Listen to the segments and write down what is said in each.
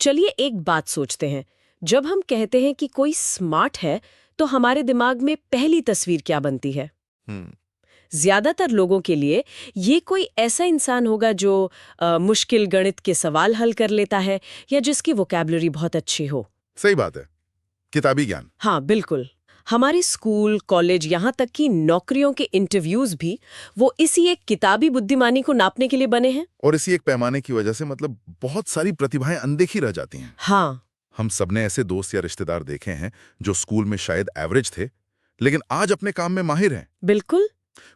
चलिए एक बात सोचते हैं। जब हम कहते हैं कि कोई स्मार्ट है, तो हमारे दिमाग में पहली तस्वीर क्या बनती है? ज्यादातर लोगों के लिए ये कोई ऐसा इंसान होगा जो मुश्किल गणित के सवाल हल कर लेता है या जिसकी वोकैबुलरी बहुत अच्छी हो। सही बात है, किताबी ज्ञान। हाँ बिल्कुल। हमारे स्कूल, कॉलेज, यहाँ तक कि नौकरियों के इंटरव्यूज भी वो इसी एक किताबी बुद्धिमानी को नापने के लिए बने हैं। और इसी एक पैमाने की वजह से मतलब बहुत सारी प्रतिभाएं अनदेखी रह जाती हैं। हाँ, हम सबने ऐसे दोस्त या रिश्तेदार देखे हैं जो स्कूल में शायद एवरेज थे, लेकिन आज अपने काम में माहिर हैं। बिल्कुल।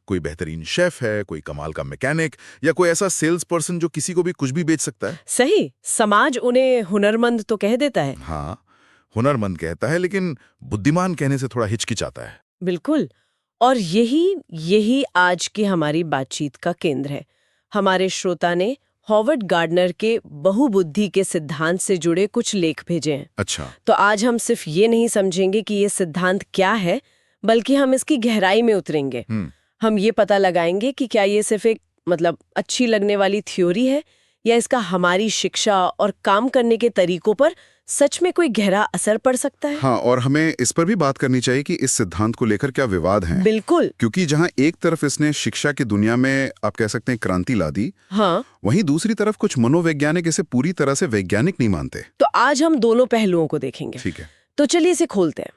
कोई बेहतरीन शेफ है, कोई कमाल का मैकेनिक, या कोई ऐसा सेल्स पर्सन जो किसी को भी कुछ भी बेच सकता है। सही। समाज उन्हें हुनरमंद तो कह देता है। हाँ, हुनरमंद कहता है, लेकिन बुद्धिमान कहने से थोड़ा हिचकिचाता है। बिल्कुल। और यही आज की हमारी बातचीत का केंद्र है। हमारे श्रोता ने हॉवर्ड गार्डनर के बहुबुद्धि के सिद्धांत से जुड़े कुछ लेख भेजे हैं। अच्छा। तो आज हम सिर्फ ये नहीं समझेंगे कि ये सिद्धांत क्या है, बल्कि हम इसकी गहराई में उतरेंगे। हम ये पता लगाएंगे कि क्या ये सिर्फ एक अच्छी लगने वाली थ्योरी है, या इसका हमारी शिक्षा और काम करने के तरीकों पर सच में कोई गहरा असर पड़ सकता है। हाँ, और हमें इस पर भी बात करनी चाहिए कि इस सिद्धांत को लेकर क्या विवाद हैं। बिल्कुल। क्योंकि जहाँ एक तरफ इसने शिक्षा की दुनिया में आप कह सकते हैं क्रांति ला दी, हाँ, वहीं दूसरी तरफ कुछ मनोवैज्ञानिक इसे पूरी तरह से वैज्ञानिक नहीं मानते। तो आज हम दोनों पहलुओं को देखेंगे। ठीक है। तो चलिए इसे खोलते हैं।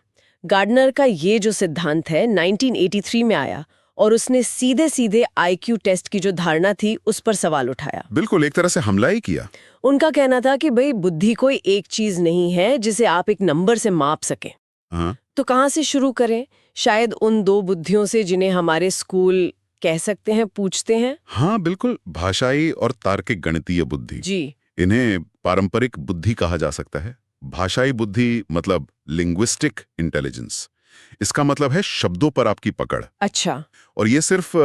गार्डनर का ये जो सिद्धांत है 1983 में आया, और उसने सीधे सीधे IQ टेस्ट की जो धारणा थी उस पर सवाल उठाया। बिल्कुल, एक तरह से हमला ही किया। उनका कहना था कि भाई बुद्धि कोई एक चीज नहीं है जिसे आप एक नंबर से माप सके। हाँ। तो कहाँ से शुरू करें? शायद उन दो बुद्धियों से जिन्हें हमारे स्कूल कह सकते हैं पूछते हैं। हाँ बिल्कुल, भाषाई और तार्किक गणितीय बुद्धि। जी। इन्हें पारंपरिक बुद्धि कहा जा सकता है। भाषाई बुद्धि मतलब लिंग्विस्टिक इंटेलिजेंस। इसका मतलब है शब्दों पर आपकी पकड़। अच्छा। और ये सिर्फ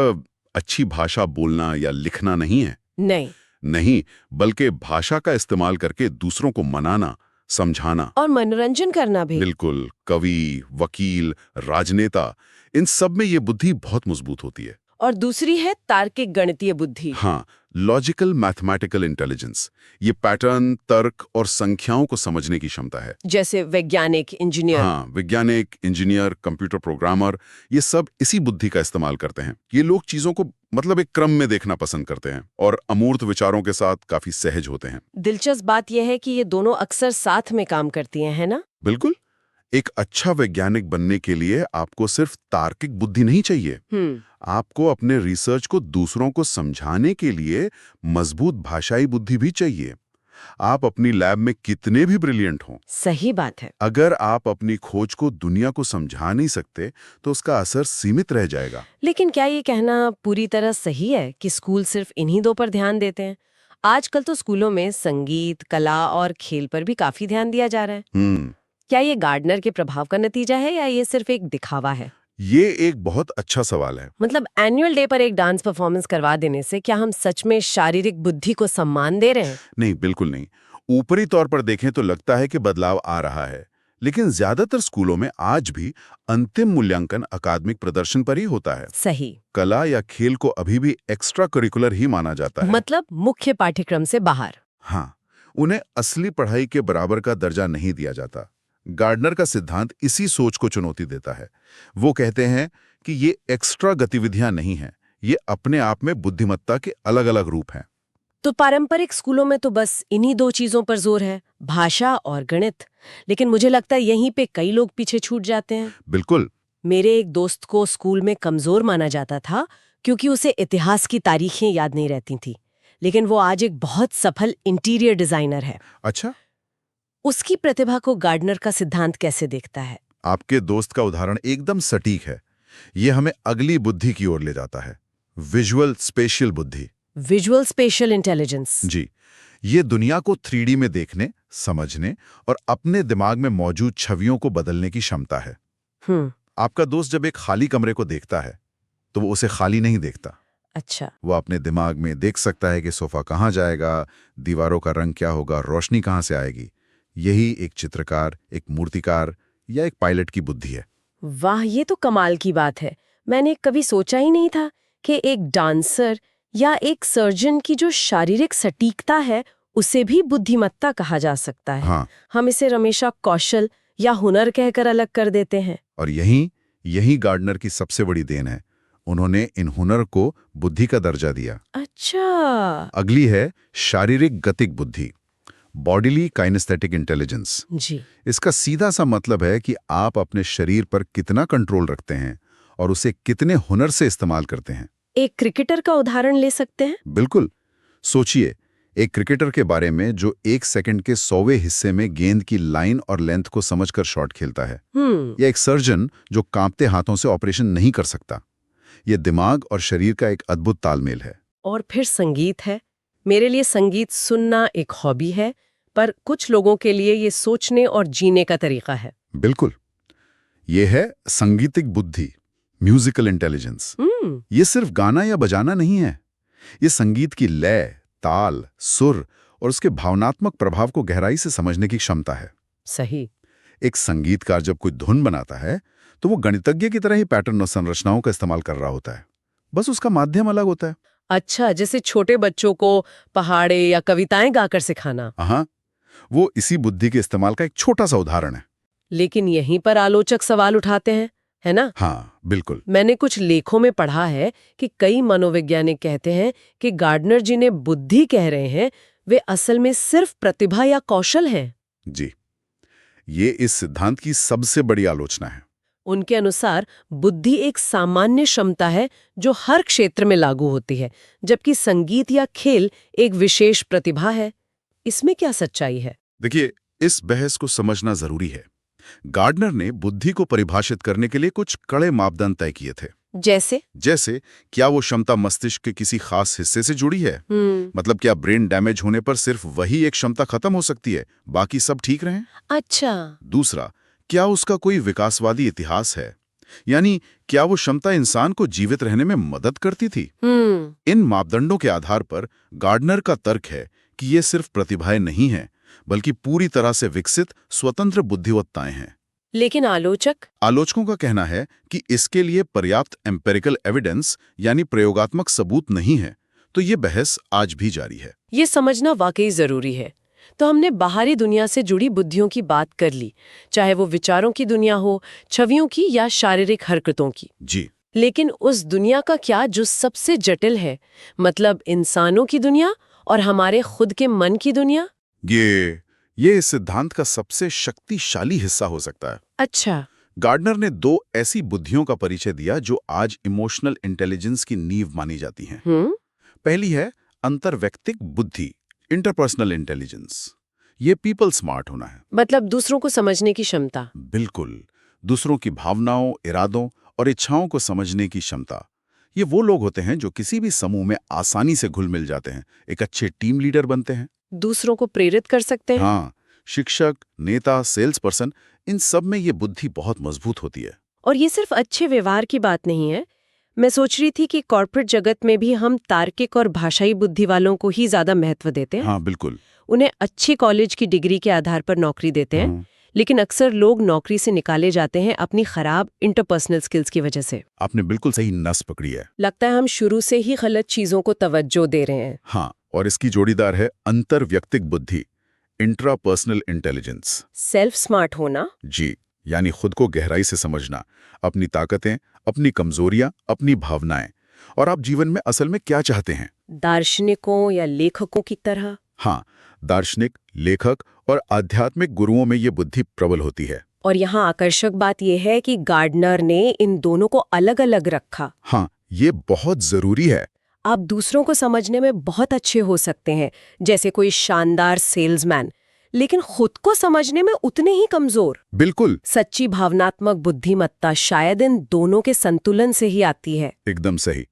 अच्छी भाषा बोलना या लिखना नहीं है। नहीं, बल्कि भाषा का इस्तेमाल करके दूसरों को मनाना, समझाना और मनोरंजन करना भी। बिल्कुल। कवि, वकील, राजनेता, इन सब में ये बुद्धि बहुत मजबूत होती है। और दूसरी है तार्किक गणितीय बुद्धि। हाँ, लॉजिकल मैथमेटिकल इंटेलिजेंस। ये पैटर्न, तर्क और संख्याओं को समझने की क्षमता है। जैसे वैज्ञानिक, इंजीनियर। हाँ, वैज्ञानिक, इंजीनियर, कंप्यूटर प्रोग्रामर, ये सब इसी बुद्धि का इस्तेमाल करते हैं। ये लोग चीजों को एक क्रम में देखना पसंद करते हैं और अमूर्त विचारों के साथ काफी सहज होते हैं। दिलचस्प बात यह है कि ये दोनों अक्सर साथ में काम करती हैं, है ना? बिल्कुल। एक अच्छा वैज्ञानिक बनने के लिए आपको सिर्फ तार्किक बुद्धि नहीं चाहिए। आपको अपने रिसर्च को दूसरों को समझाने के लिए मजबूत भाषाई बुद्धि भी चाहिए। आप अपनी लैब में कितने भी ब्रिलियंट हों, सही बात है, अगर आप अपनी खोज को दुनिया को समझा नहीं सकते तो उसका असर सीमित रह जाएगा। लेकिन क्या ये कहना पूरी तरह सही है कि स्कूल सिर्फ इन्हीं दो पर ध्यान देते हैं? आजकल तो स्कूलों में संगीत, कला और खेल पर भी काफी ध्यान दिया जा रहा है। क्या ये गार्डनर के प्रभाव का नतीजा है या ये सिर्फ एक दिखावा है? ये एक बहुत अच्छा सवाल है। एनुअल डे पर एक डांस परफॉर्मेंस करवा देने से क्या हम सच में शारीरिक बुद्धि को सम्मान दे रहे हैं? नहीं, बिल्कुल नहीं। ऊपरी तौर पर देखें तो लगता है कि बदलाव आ रहा है, लेकिन ज्यादातर स्कूलों में आज भी अंतिम मूल्यांकन अकादमिक प्रदर्शन पर ही होता है। सही। कला या खेल को अभी भी एक्स्ट्रा करिकुलर ही माना जाता है। मुख्य पाठ्यक्रम से बाहर। हाँ, उन्हें असली पढ़ाई के बराबर का दर्जा नहीं दिया जाता। गार्डनर का सिद्धांत इसी सोच को चुनौती देता है। वो कहते हैं कि ये एक्स्ट्रा गतिविधियां नहीं हैं, ये अपने आप में बुद्धिमत्ता के अलग अलग रूप हैं। तो पारंपरिक स्कूलों में तो बस इन्हीं दो चीजों पर जोर है, भाषा और गणित। लेकिन मुझे लगता है यहीं पे कई लोग पीछे छूट जाते हैं। बिल्कुल। मेरे एक दोस्त को स्कूल में कमजोर माना जाता था क्योंकि उसे इतिहास की तारीखें याद नहीं रहती थी, लेकिन वो आज एक बहुत सफल इंटीरियर डिजाइनर है। अच्छा। उसकी प्रतिभा को गार्डनर का सिद्धांत कैसे देखता है? आपके दोस्त का उदाहरण एकदम सटीक है। ये हमें अगली बुद्धि की ओर ले जाता है, विजुअल स्पेशियल बुद्धि। Visual spatial intelligence. जी, ये दुनिया को 3D में देखने, समझने और अपने दिमाग में मौजूद छवियों को बदलने की क्षमता है। आपका दोस्त जब एक खाली कमरे को देखता है तो वो उसे खाली नहीं देखता। अच्छा। वो अपने दिमाग में देख सकता है कि सोफा कहाँ जाएगा, दीवारों का रंग क्या होगा, रोशनी कहाँ से आएगी। यही एक चित्रकार, एक मूर्तिकार या एक पायलट की बुद्धि है। वाह, ये तो कमाल की बात है। मैंने कभी सोचा ही नहीं था कि एक डांसर या एक सर्जन की जो शारीरिक सटीकता है उसे भी बुद्धिमत्ता कहा जा सकता है। हाँ। हम इसे हमेशा कौशल या हुनर कहकर अलग कर देते हैं। और यही गार्डनर की सबसे बड़ी देन है। उन्होंने इन हुनर को बुद्धि का दर्जा दिया। अच्छा। अगली है शारीरिक गतिक बुद्धि, बॉडीली काइनेस्थेटिक इंटेलिजेंस। जी। इसका सीधा सा मतलब है कि आप अपने शरीर पर कितना कंट्रोल रखते हैं और उसे कितने हुनर से इस्तेमाल करते हैं। एक क्रिकेटर का उदाहरण ले सकते हैं? बिल्कुल। सोचिए, एक क्रिकेटर के बारे में जो 1 सेकंड के 100वें हिस्से में गेंद की लाइन और लेंथ को समझकर शॉट खेलता है, या एक सर्जन जो कांपते हाथों से ऑपरेशन नहीं कर सकता। ये दिमाग और शरीर का एक अद्भुत तालमेल है। और फिर संगीत है। मेरे लिए संगीत सुनना एक हॉबी है, पर कुछ लोगों के लिए ये सोचने और जीने का तरीका है। बिल्कुल। ये है संगीतिक बुद्धि, म्यूजिकल इंटेलिजेंस। ये सिर्फ गाना या बजाना नहीं है। ये संगीत की लय, ताल, सुर और उसके भावनात्मक प्रभाव को गहराई से समझने की क्षमता है। सही। एक संगीतकार जब कोई धुन बनाता है तो वो गणितज्ञ की तरह ही पैटर्न और संरचनाओं का इस्तेमाल कर रहा होता है, बस उसका माध्यम अलग होता है। अच्छा, जैसे छोटे बच्चों को पहाड़े या कविताएं गाकर सिखाना। हाँ, वो इसी बुद्धि के इस्तेमाल का एक छोटा सा उदाहरण है। लेकिन यहीं पर आलोचक सवाल उठाते हैं, है ना? हाँ, बिल्कुल। मैंने कुछ लेखों में पढ़ा है कि कई मनोवैज्ञानिक कहते हैं कि गार्डनर जिन्हें बुद्धि कह रहे हैं वे असल में सिर्फ प्रतिभा या कौशल हैं। जी, ये इस सिद्धांत की सबसे बड़ी आलोचना है। उनके अनुसार बुद्धि एक सामान्य क्षमता है जो हर क्षेत्र में लागू होती है, जबकि संगीत या खेल एक विशेष प्रतिभा है। इसमें क्या सच्चाई है? देखिए, इस बहस को समझना जरूरी है। गार्डनर ने बुद्धि को परिभाषित करने के लिए कुछ कड़े मापदंड तय किए थे। जैसे क्या वो क्षमता मस्तिष्क के किसी खास हिस्से से जुड़ी है? मतलब क्या ब्रेन डैमेज होने पर सिर्फ वही एक क्षमता खत्म हो सकती है, बाकी सब ठीक रहें? अच्छा। दूसरा, क्या उसका कोई विकासवादी इतिहास है? यानी क्या वो क्षमता इंसान को जीवित रहने में मदद करती थी? इन मापदंडों के आधार पर गार्डनर का तर्क है कि ये सिर्फ प्रतिभाएं नहीं हैं, बल्कि पूरी तरह से विकसित स्वतंत्र बुद्धिमत्ताएं हैं। लेकिन आलोचकों का कहना है कि इसके लिए पर्याप्त एम्पेरिकल एविडेंस यानी प्रयोगात्मक सबूत नहीं है, तो ये बहस आज भी जारी है। ये समझना वाकई जरूरी है। तो हमने बाहरी दुनिया से जुड़ी बुद्धियों की बात कर ली, चाहे वो विचारों की दुनिया हो, छवियों की या शारीरिक हरकतों की। जी। लेकिन उस दुनिया का क्या जो सबसे जटिल है, मतलब इंसानों की दुनिया और हमारे खुद के मन की दुनिया? ये इस सिद्धांत का सबसे शक्तिशाली हिस्सा हो सकता है। अच्छा। गार्डनर ने 2 ऐसी बुद्धियों का परिचय दिया जो आज इमोशनल इंटेलिजेंस की नींव मानी जाती हैं। पहली है अंतर्वैयक्तिक बुद्धि, इंटरपर्सनल इंटेलिजेंस। ये पीपल स्मार्ट होना है, मतलब दूसरों को समझने की क्षमता। बिल्कुल, दूसरों की भावनाओं, इरादों और इच्छाओं को समझने की क्षमता। ये वो लोग होते हैं जो किसी भी समूह में आसानी से घुल मिल जाते हैं, एक अच्छे टीम लीडर बनते हैं, दूसरों को प्रेरित कर सकते हैं। हाँ, शिक्षक, नेता, सेल्स पर्सन, इन सब में ये बुद्धि बहुत मजबूत होती है। और ये सिर्फ अच्छे व्यवहार की बात नहीं है। मैं सोच रही थी कि कॉर्पोरेट जगत में भी हम तार्किक और भाषाई बुद्धि वालों को ही ज्यादा महत्व देते हैं। हाँ, बिल्कुल। उन्हें अच्छी कॉलेज की डिग्री के आधार पर नौकरी देते हैं, लेकिन अक्सर लोग नौकरी से निकाले जाते हैं अपनी खराब इंटरपर्सनल स्किल्स की वजह से। आपने बिल्कुल सही नस पकड़ी है। लगता है हम शुरू से ही गलत चीजों को तवज्जो दे रहे हैं। हाँ, और इसकी जोड़ीदार है अंतर्व्यक्तिक बुद्धि, इंट्रापर्सनल इंटेलिजेंस। सेल्फ स्मार्ट होना। जी, यानी खुद को गहराई से समझना, अपनी ताकतें, अपनी कमजोरियां, अपनी भावनाएं, और आप जीवन में असल में क्या चाहते हैं। दार्शनिकों या लेखकों की तरह। हाँ, दार्शनिक, लेखक और आध्यात्मिक गुरुओं में ये बुद्धि प्रबल होती है। और यहाँ आकर्षक बात यह है कि गार्डनर ने इन दोनों को अलग अलग रखा। हाँ, ये बहुत जरूरी है। आप दूसरों को समझने में बहुत अच्छे हो सकते हैं, जैसे कोई शानदार सेल्समैन, लेकिन खुद को समझने में उतने ही कमजोर। बिल्कुल। सच्ची भावनात्मक बुद्धिमत्ता शायद इन दोनों के संतुलन से ही आती है। एकदम सही।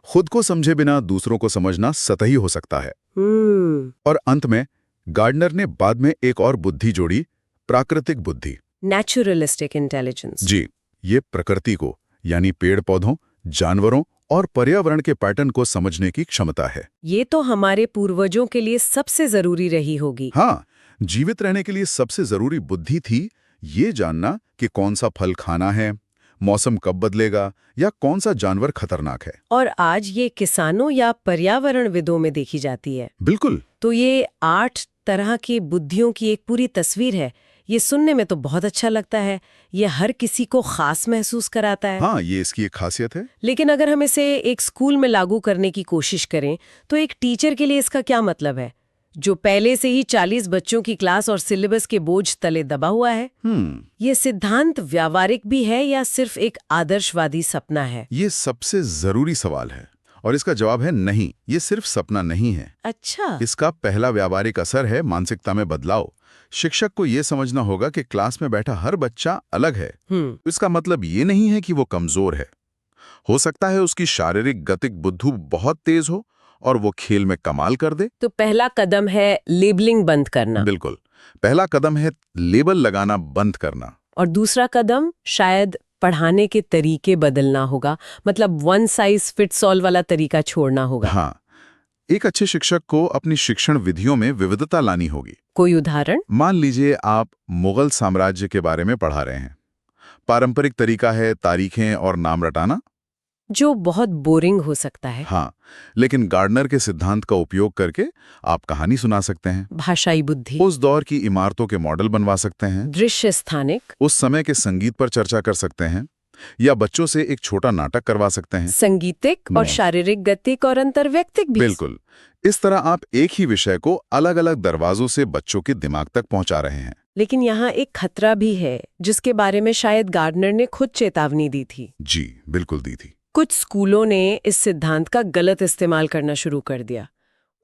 खुद को समझे बिना दूसरों को समझना सतही हो सकता है। और अंत में गार्डनर ने बाद में एक और बुद्धि जोड़ी, प्राकृतिक बुद्धि, नेचुरलिस्टिक इंटेलिजेंस। जी, ये प्रकृति को, यानी पेड़ पौधों, जानवरों और पर्यावरण के पैटर्न को समझने की क्षमता है। ये तो हमारे पूर्वजों के लिए सबसे जरूरी रही होगी। हाँ, जीवित रहने के लिए सबसे जरूरी बुद्धि थी ये जानना कि कौन सा फल खाना है, मौसम कब बदलेगा या कौन सा जानवर खतरनाक है। और आज ये किसानों या पर्यावरणविदों में देखी जाती है। बिल्कुल। तो ये 8 तरह की बुद्धियों की एक पूरी तस्वीर है। ये सुनने में तो बहुत अच्छा लगता है, ये हर किसी को खास महसूस कराता है। हाँ, ये इसकी एक खासियत है। लेकिन अगर हम इसे एक स्कूल में लागू करने की कोशिश करें तो एक टीचर के लिए इसका क्या मतलब है, जो पहले से ही 40 बच्चों की क्लास और सिलेबस के बोझ तले दबा हुआ है? ये सिद्धांत व्यावहारिक भी है या सिर्फ एक आदर्शवादी सपना है? ये सबसे जरूरी सवाल है और इसका जवाब है नहीं, ये सिर्फ सपना नहीं है। अच्छा। इसका पहला व्यावहारिक असर है मानसिकता में बदलाव। शिक्षक को यह समझना होगा कि क्लास में बैठा हर बच्चा अलग है। इसका मतलब ये नहीं है कि वो कमजोर है। हो सकता है उसकी शारीरिक गतिक बुद्धि बहुत तेज हो और वो खेल में कमाल कर दे। तो पहला कदम है लेबलिंग बंद करना। बिल्कुल, पहला कदम है लेबल लगाना बंद करना। और दूसरा कदम शायद पढ़ाने के तरीके बदलना होगा, मतलब वन साइज फिट्स ऑल वाला तरीका छोड़ना होगा। हाँ, एक अच्छे शिक्षक को अपनी शिक्षण विधियों में विविधता लानी होगी। कोई उदाहरण? मान लीजिए आप मुगल साम्राज्य के बारे में पढ़ा रहे हैं। पारंपरिक तरीका है तारीखें और नाम रटाना, जो बहुत बोरिंग हो सकता है। हाँ, लेकिन गार्डनर के सिद्धांत का उपयोग करके आप कहानी सुना सकते हैं। भाषाई बुद्धि। उस दौर की इमारतों के मॉडल बनवा सकते हैं। दृश्य स्थानिक। उस समय के संगीत पर चर्चा कर सकते हैं या बच्चों से एक छोटा नाटक करवा सकते हैं। संगीतिक और शारीरिक गतिक और अंतर्वैयक्तिक भी। बिल्कुल। इस तरह आप एक ही विषय को अलग अलग दरवाजों से बच्चों के दिमाग तक पहुंचा रहे हैं। लेकिन यहाँ एक खतरा भी है, जिसके बारे में शायद गार्डनर ने खुद चेतावनी दी थी। जी, बिल्कुल दी थी। कुछ स्कूलों ने इस सिद्धांत का गलत इस्तेमाल करना शुरू कर दिया।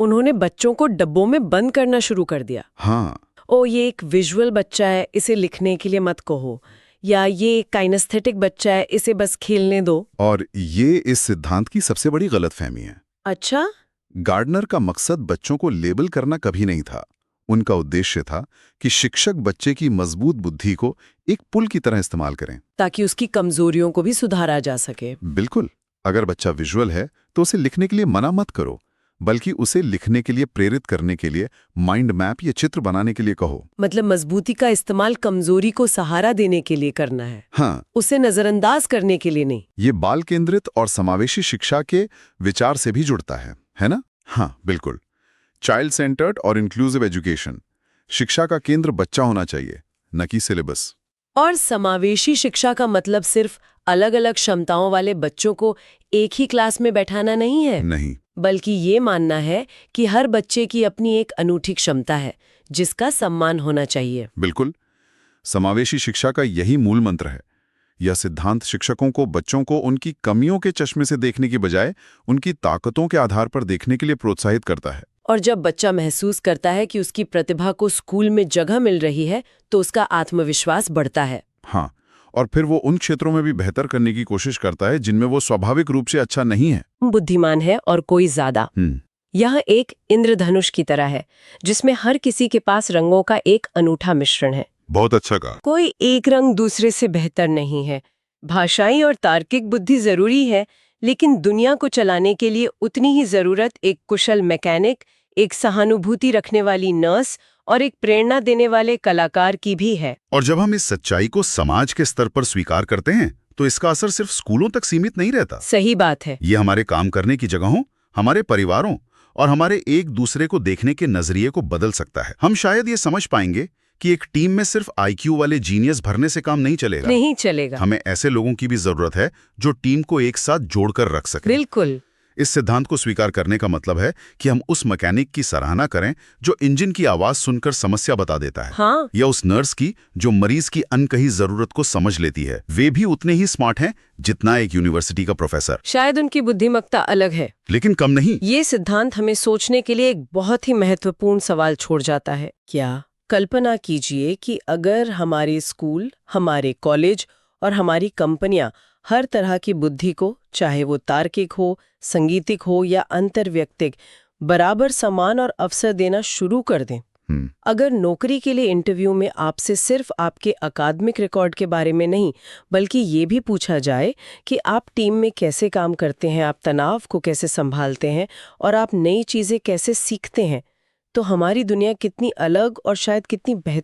उन्होंने बच्चों को डब्बों में बंद करना शुरू कर दिया। हाँ। ओ, ये एक विजुअल बच्चा है, इसे लिखने के लिए मत कहो, या ये एक काइनेस्थेटिक बच्चा है, इसे बस खेलने दो। और ये इस सिद्धांत की सबसे बड़ी गलतफहमी है। अच्छा। गार्डनर का मकसद बच्चों को लेबल करना कभी नहीं था। उनका उद्देश्य था कि शिक्षक बच्चे की मजबूत बुद्धि को एक पुल की तरह इस्तेमाल करें, ताकि उसकी कमजोरियों को भी सुधारा जा सके। बिल्कुल। अगर बच्चा विजुअल है तो उसे लिखने के लिए मना मत करो, बल्कि उसे लिखने के लिए प्रेरित करने के लिए माइंड मैप या चित्र बनाने के लिए कहो। मतलब मजबूती का इस्तेमाल कमजोरी को सहारा देने के लिए करना है। हाँ, उसे नजरअंदाज करने के लिए नहीं। ये बाल केंद्रित और समावेशी शिक्षा के विचार से भी जुड़ता है ना? हाँ, बिल्कुल। चाइल्ड सेंटर्ड और इंक्लूसिव एजुकेशन, शिक्षा का केंद्र बच्चा होना चाहिए, न कि सिलेबस। और समावेशी शिक्षा का मतलब सिर्फ अलग अलग क्षमताओं वाले बच्चों को एक ही क्लास में बैठाना नहीं है। नहीं, बल्कि ये मानना है कि हर बच्चे की अपनी एक अनूठी क्षमता है, जिसका सम्मान होना चाहिए। बिल्कुल। समावेशी शिक्षा का यही मूल मंत्र है। यह सिद्धांत शिक्षकों को बच्चों को उनकी कमियों के चश्मे से देखने की बजाय उनकी ताकतों के आधार पर देखने के लिए प्रोत्साहित करता है। और जब बच्चा महसूस करता है कि उसकी प्रतिभा को स्कूल में जगह मिल रही है, तो उसका आत्मविश्वास बढ़ता है। हाँ, और फिर वो उन क्षेत्रों में भी बेहतर करने की कोशिश करता है जिनमें वो स्वाभाविक रूप से अच्छा नहीं है। बुद्धिमान है और कोई ज्यादा। यह एक इंद्रधनुष की तरह है, जिसमें हर किसी के पास रंगों का एक अनूठा मिश्रण है। बहुत अच्छा कहा। कोई एक रंग दूसरे से बेहतर नहीं है। भाषाई और तार्किक बुद्धि जरूरी है, लेकिन दुनिया को चलाने के लिए उतनी ही जरूरत एक कुशल मैकेनिक, एक सहानुभूति रखने वाली नर्स और एक प्रेरणा देने वाले कलाकार की भी है। और जब हम इस सच्चाई को समाज के स्तर पर स्वीकार करते हैं, तो इसका असर सिर्फ स्कूलों तक सीमित नहीं रहता। सही बात है। ये हमारे काम करने की जगहों, हमारे परिवारों और हमारे एक दूसरे को देखने के नजरिए को बदल सकता है। हम शायद ये समझ पाएंगे कि एक टीम में सिर्फ आईक्यू वाले जीनियस भरने से काम नहीं चलेगा। हमें ऐसे लोगों की भी जरूरत है जो टीम को एक साथ जोड़कर रख सके। बिल्कुल। इस सिद्धांत को स्वीकार करने का मतलब है कि हम उस मैकेनिक की सराहना करें जो इंजन की आवाज सुनकर समस्या बता देता है। हाँ। या उस नर्स की जो मरीज की अनकही जरूरत को समझ लेती है। वे भी उतने ही स्मार्ट हैं जितना एक यूनिवर्सिटी का प्रोफेसर। शायद उनकी बुद्धिमत्ता अलग है, लेकिन कम नहीं। ये सिद्धांत हमें सोचने के लिए एक बहुत ही महत्वपूर्ण सवाल छोड़ जाता है। क्या कल्पना कीजिए कि अगर हमारे स्कूल, हमारे कॉलेज और हमारी कंपनियां हर तरह की बुद्धि को, चाहे वो तार्किक हो, संगीतिक हो या अंतर्वैयक्तिक, बराबर सम्मान और अवसर देना शुरू कर दें। अगर नौकरी के लिए इंटरव्यू में आपसे सिर्फ आपके अकादमिक रिकॉर्ड के बारे में नहीं, बल्कि ये भी पूछा जाए कि आप टीम में कैसे काम करते हैं, आप तनाव को कैसे संभालते हैं और आप नई चीजें कैसे सीखते हैं, तो हमारी दुनिया कितनी अलग और शायद कितनी बेहतर